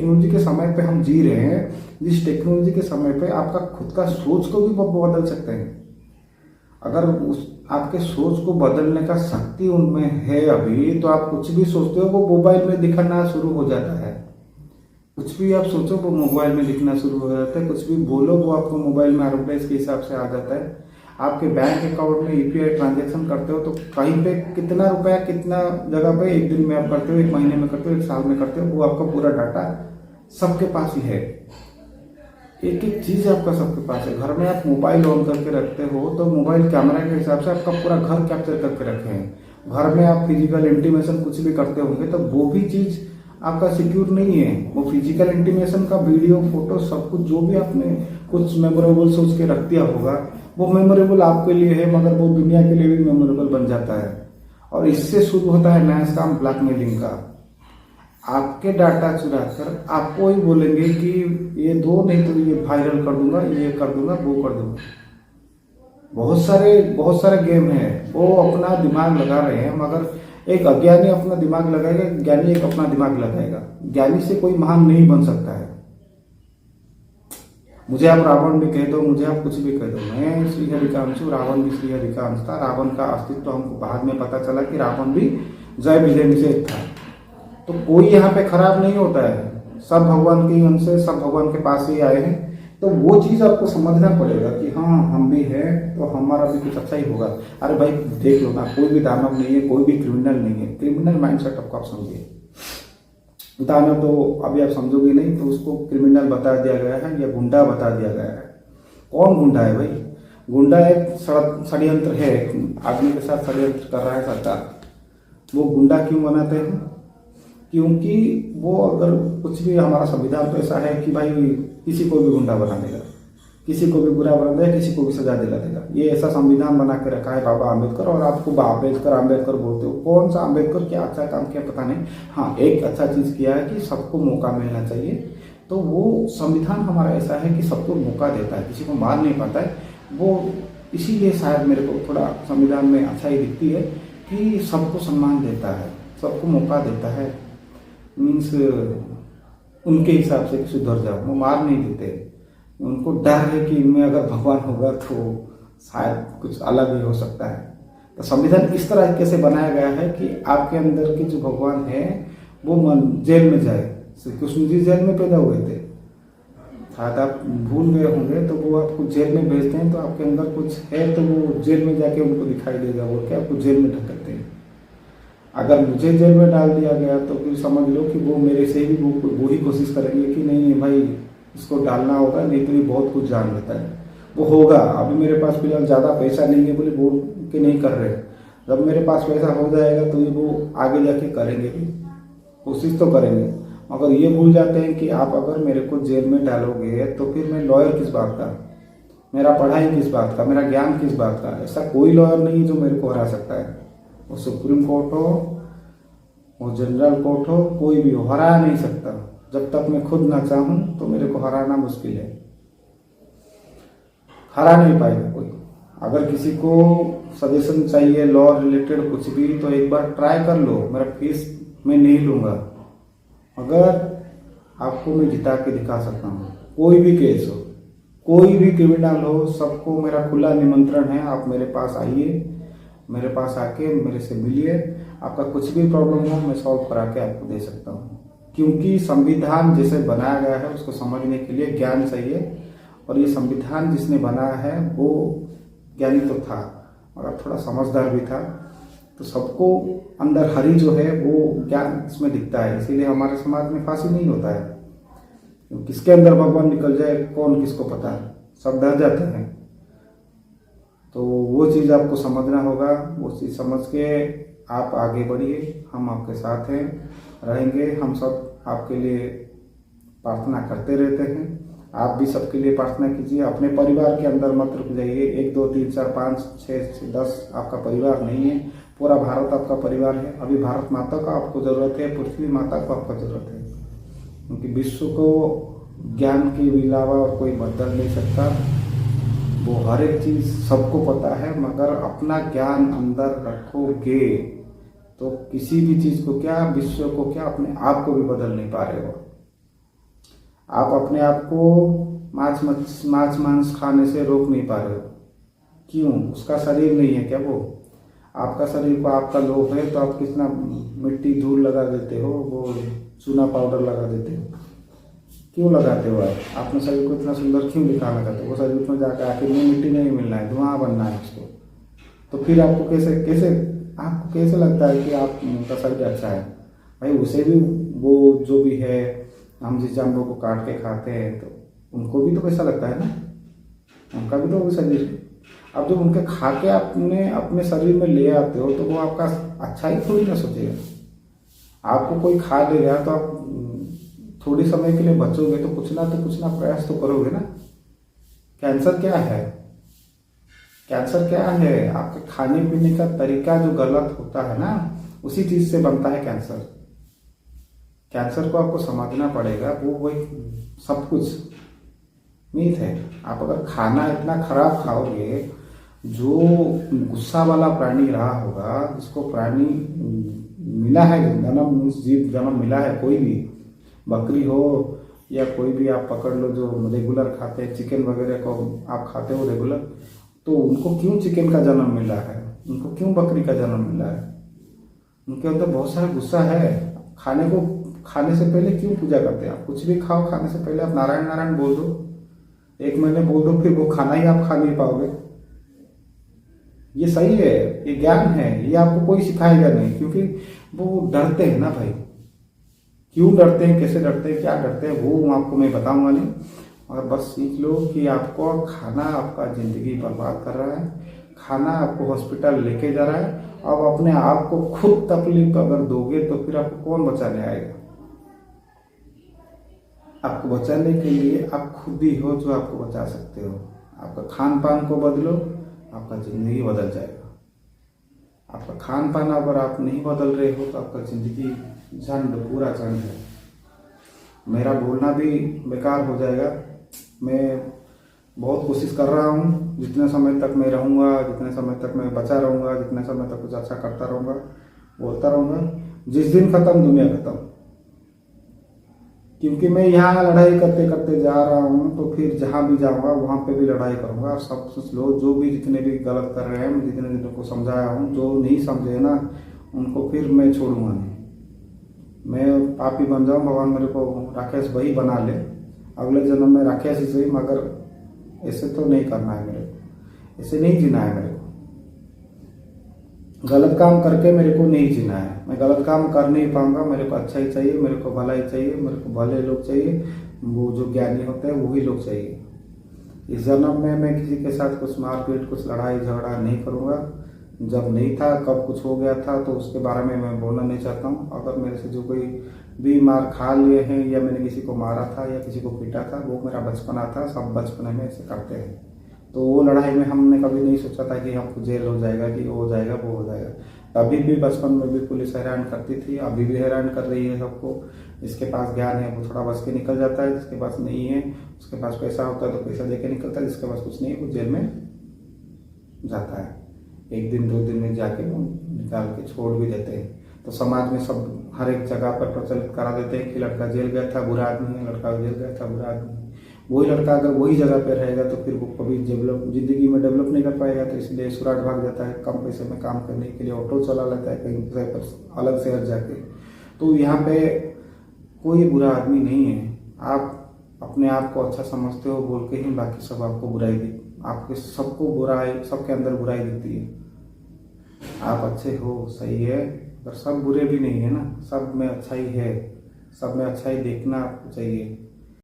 Technology के समय पे हम जी रहे हैं, जिस टेक्नोलॉजी के समय पे आपका खुद का सोच को भी बदल सकते हैं। अगर उस आपके सोच को बदलने का शक्ति उनमें है अभी, तो आप कुछ भी सोचते हो वो मोबाइल में दिखना शुरू हो जाता है। कुछ भी आप सोचो वो मोबाइल में दिखना शुरू हो जाता है, कुछ भी बोलो वो आपको मोबाइल में एडवर्टाइज के हिसाब से आ जाता है। आपके बैंक अकाउंट में यूपीआई ट्रांजैक्शन करते हो तो कहीं पे कितना रुपया कितना जगह पे एक दिन में आप करते हो, एक महीने में करते हो, एक साल में करते हो, वो आपका पूरा डाटा सबके पास ही है। एक एक चीज आपका सबके पास है। घर में आप मोबाइल ऑन करके रखते हो तो मोबाइल कैमरा के हिसाब से आपका पूरा घर कैप्चर करके रखे हैं। घर में आप फिजिकल इंटीमेशन कुछ भी करते होंगे तो वो भी चीज आपका सिक्योर नहीं है। वो फिजिकल इंटीमेशन का वीडियो फोटो सब कुछ जो भी आपने कुछ मेमोरेबल सोच के रख दिया होगा वो मेमोरेबल आपके लिए है, मगर वो दुनिया के लिए भी मेमोरेबल बन जाता है। और इससे शुरू होता है नया काम ब्लैकमेलिंग का। आपके डाटा चुरा कर आपको ही बोलेंगे कि ये दो, नहीं तो ये वायरल कर दूंगा, ये कर दूंगा, वो कर दूंगा। बहुत सारे गेम है, वो अपना दिमाग लगा रहे हैं, मगर एक अज्ञानी अपना दिमाग लगाएगा, ज्ञानी एक अपना दिमाग लगाएगा। ज्ञानी से कोई महान नहीं बन सकता है। मुझे आप रावण भी कह दो, मुझे आप कुछ भी कह दो, मैं श्रीहरि का अंश हूँ, रावण भी श्रीहरि का अंश था। रावण का अस्तित्व तो हमको बाद में पता चला कि रावण भी जय विजय निषेध था। तो कोई यहाँ पे खराब नहीं होता है, सब भगवान के अंश से, सब भगवान के पास ही आए हैं। तो वो चीज आपको समझना पड़ेगा कि हाँ हम भी हैं तो हमारा भी कुछ अच्छा ही होगा। अरे भाई देख लो ना, कोई भी दानव नहीं है, कोई भी क्रिमिनल नहीं है। क्रिमिनल माइंडसेट आपको आप समझिए। दानव तो अभी आप समझोगे नहीं, तो उसको क्रिमिनल बता दिया गया है या गुंडा बता दिया गया है। कौन गुंडा है भाई? गुंडा एक षड्यंत्र है, आदमी के साथ षड्यंत्र कर रहा है सरकार। वो गुंडा क्यों बनाते हैं? क्योंकि वो अगर कुछ भी, हमारा संविधान तो ऐसा है कि भाई किसी को भी गुंडा बना देगा, किसी को भी बुरा बना देगा, किसी को भी सजा दिला देगा। ये ऐसा संविधान बना के रखा है बाबा आम्बेडकर। और आपको आम्बेडकर बोलते हो, कौन सा आम्बेडकर क्या अच्छा काम किया पता नहीं। हाँ एक अच्छा चीज किया है कि सबको मौका मिलना चाहिए। तो वो संविधान हमारा ऐसा है कि सबको मौका देता है, किसी को मार नहीं पाता है। वो इसीलिए शायद मेरे को थोड़ा संविधान में अच्छाई दिखती है कि सबको सम्मान देता है, सबको मौका देता है। मीन्स उनके हिसाब से सुधर जाओ, वो मार नहीं देते। उनको डर है कि इनमें अगर भगवान होगा तो शायद कुछ अलग ही हो सकता है। तो संविधान इस तरह से बनाया गया है कि आपके अंदर के जो भगवान है वो जेल में जाए। श्री कृष्ण जी जेल में पैदा हुए थे, शायद आप भूल गए होंगे। तो वो आपको जेल में भेजते हैं तो आपके अंदर कुछ है तो वो जेल में जाके उनको दिखाई देगा, वो क्या आपको जेल में ढकेलते हैं। अगर मुझे जेल में डाल दिया गया तो फिर समझ लो कि वो मेरे से भी वो ही कोशिश करेंगे कि नहीं भाई इसको डालना होगा, नहीं तो ये बहुत कुछ जान लेता है। वो होगा, अभी मेरे पास फिलहाल ज़्यादा पैसा नहीं है बोले बोल के नहीं कर रहे। जब मेरे पास पैसा हो जाएगा तो ये वो आगे जाके करेंगे भी, कोशिश तो करेंगे। मगर ये भूल जाते हैं कि आप अगर मेरे को जेल में डालोगे तो फिर मैं लॉयर किस बात का, मेरा पढ़ाई किस बात का, मेरा ज्ञान किस बात का। ऐसा कोई लॉयर नहीं जो मेरे को हरा सकता है। वो सुप्रीम कोर्ट हो, वो जनरल कोर्ट हो, कोई भी हो, हरा नहीं सकता। जब तक मैं खुद ना चाहूं तो मेरे को हराना मुश्किल है, हरा नहीं पाएगा कोई। अगर किसी को सजेशन चाहिए लॉ रिलेटेड कुछ भी तो एक बार ट्राई कर लो, मेरा फीस मैं नहीं लूंगा, अगर आपको मैं जिता के दिखा सकता हूँ। कोई भी केस हो, कोई भी क्रिमिनल हो, सबको मेरा खुला निमंत्रण है। आप मेरे पास आइए, मेरे पास आके मेरे से मिलिए। आपका कुछ भी प्रॉब्लम हो मैं सॉल्व करा के आपको दे सकता हूँ। क्योंकि संविधान जैसे बनाया गया है उसको समझने के लिए ज्ञान चाहिए। और ये संविधान जिसने बनाया है वो ज्ञानी तो था मगर थोड़ा समझदार भी था। तो सबको अंदर हरि जो है वो ज्ञान इसमें दिखता है। इसीलिए हमारे समाज में फांसी नहीं होता है। किसके अंदर भगवान निकल जाए कौन किसको पता है, सब डर जाते हैं। तो वो चीज़ आपको समझना होगा। वो चीज़ समझ के आप आगे बढ़िए, हम आपके साथ हैं, रहेंगे। हम सब आपके लिए प्रार्थना करते रहते हैं। आप भी सबके लिए प्रार्थना कीजिए। अपने परिवार के अंदर मत रुक जाइए। 1 2 3 4 5 6 10 आपका परिवार नहीं है, पूरा भारत आपका परिवार है। अभी भारत माता का आपको जरूरत है, पृथ्वी माता को आपको जरूरत है। क्योंकि विश्व को ज्ञान के अलावा और कोई बदल नहीं सकता। वो हर एक चीज सबको पता है, मगर अपना ज्ञान अंदर रखोगे तो किसी भी चीज को क्या, विश्व को क्या, अपने आप को भी बदल नहीं पा रहे हो। आप अपने आप को मांस मांस खाने से रोक नहीं पा रहे हो। क्यों? उसका शरीर नहीं है क्या वो? आपका शरीर को आपका लोभ है तो आप कितना मिट्टी धूल लगा देते हो, वो चूना पाउडर लगा देते हो। क्यों लगाते हो आप? अपने शरीर को इतना सुंदर क्यों दिखाना चाहते हो? वो शरीर में जाकर आखिर में मिट्टी नहीं मिलना है, धुआं बनना है उसको। तो फिर आपको कैसे लगता है कि आपका शरीर अच्छा है? भाई उसे भी, वो जो भी है, हम जिस जानवर को काट के खाते हैं तो उनको भी तो कैसा लगता है ना, उनका भी तो वो शरीर है। अब जब उनके खा के आपने अपने शरीर में ले आते हो तो वो आपका अच्छा ही थोड़ी ना सोचेगा। आपको कोई खा ले गया तो आप थोड़ी समय के लिए बचोगे तो कुछ ना प्रयास तो करोगे ना। कैंसर क्या है? कैंसर क्या है? आपके खाने पीने का तरीका जो गलत होता है ना, उसी चीज से बनता है कैंसर। कैंसर को आपको समझना पड़ेगा, वो वही सब कुछ मीठ है। आप अगर खाना इतना खराब खाओगे, जो गुस्सा वाला प्राणी रहा होगा, जिसको प्राणी मिला है जन्म, जीव जन्म मिला है, कोई भी बकरी हो या कोई भी आप पकड़ लो जो रेगुलर खाते हैं, चिकन वगैरह को आप खाते हो रेगुलर, तो उनको क्यों चिकन का जन्म मिला है? उनको क्यों बकरी का जन्म मिला है? उनके अंदर बहुत सारा गुस्सा है। खाने से पहले क्यों पूजा करते हैं आप? कुछ भी खाओ, खाने से पहले आप नारायण नारायण बोल दो, 1 महीने बोल दो, फिर वो खाना ही आप खा नहीं पाओगे। ये सही है, ये ज्ञान है, ये आपको कोई सिखाएगा नहीं, क्योंकि वो डरते हैं ना भाई। क्यों डरते हैं, कैसे डरते हैं, क्या डरते हैं, वो आपको मैं बताऊंगा नहीं। और बस सीख लो कि आपको खाना आपका जिंदगी बर्बाद कर रहा है, खाना आपको हॉस्पिटल लेके जा रहा है। अब अपने आप को खुद तकलीफ अगर दोगे तो फिर आपको कौन बचाने आएगा? आपको बचाने के लिए आप खुद ही हो जो आपको बचा सकते हो। आपका खान पान को बदलो, आपका जिंदगी बदल जाएगा। आपका खान पान अगर आप नहीं बदल रहे हो तो आपका जिंदगी पूरा झंड है। मेरा बोलना भी बेकार हो जाएगा। मैं बहुत कोशिश कर रहा हूँ, जितने समय तक मैं रहूँगा, जितने समय तक मैं बचा रहूँगा, जितने समय तक कुछ अच्छा करता रहूँगा, बोलता रहूँगा। जिस दिन खत्म, दुनिया खत्म। क्योंकि मैं यहाँ लड़ाई करते करते जा रहा हूँ, तो फिर जहाँ भी जाऊँगा वहाँ पे भी लड़ाई करूँगा। और सब कुछ लोग जो भी जितने भी गलत कर रहे हैं, मैं जितने जितने को समझाया हूँ, जो नहीं समझे ना उनको फिर मैं छोड़ूंगा नहीं। मैं पापी बन जाऊँ, भगवान मेरे को राकेश भाई बना ले, अगले जन्म में राकेश ही सही, मगर ऐसे तो नहीं करना है मेरे को, ऐसे नहीं जीना है मेरे को। गलत काम करके मेरे को नहीं जीना है। मैं गलत काम कर नहीं पाऊंगा। मेरे को अच्छा ही चाहिए, मेरे को भला ही चाहिए, मेरे को भले लोग चाहिए, वो जो ज्ञानी होते हैं वही लोग चाहिए। इस जन्म में मैं किसी के साथ कुछ मारपीट, कुछ लड़ाई झगड़ा नहीं करूंगा। जब नहीं था, कब कुछ हो गया था तो उसके बारे में मैं बोलना नहीं चाहता हूँ। अगर मेरे से जो कोई भी मार खा लिए हैं या मैंने किसी को मारा था या किसी को पीटा था, वो मेरा बचपना था। सब बचपने में ऐसे करते हैं। तो वो लड़ाई में हमने कभी नहीं सोचा था कि हमको जेल हो जाएगा, कि वो हो जाएगा, वो हो जाएगा। अभी भी बचपन में भी पुलिस हैरान करती थी, अभी भी हैरान कर रही है सबको। जिसके पास ज्ञान है वो थोड़ा बच के निकल जाता है, जिसके पास नहीं है, उसके पास पैसा होता है तो पैसा दे के निकलता है, जिसके पास कुछ नहीं है वो जेल में जाता है। 1 दिन 2 दिन में जाके वो निकाल के छोड़ भी देते हैं। तो समाज में सब हर एक जगह पर प्रचलित करा देते हैं कि लड़का जेल गया था बुरा आदमी है, लड़का जेल गया था बुरा आदमी है। वही लड़का अगर वही जगह पे रहेगा तो फिर वो कभी जिंदगी में डेवलप नहीं कर पाएगा। तो इसलिए सुराट भाग जाता है, कम पैसे में काम करने के लिए ऑटो चला लेता है कहीं पर अलग शहर जाके। तो यहाँ पे कोई बुरा आदमी नहीं है। आप अपने आप को अच्छा समझते हो बोल के ही बाकी सब आपको बुराई आपके सबको बुराई, सबके अंदर बुराई दिखती है। आप अच्छे हो, सही है, पर सब बुरे भी नहीं है ना, सब में अच्छा ही है। सब में अच्छा ही देखना आपको चाहिए।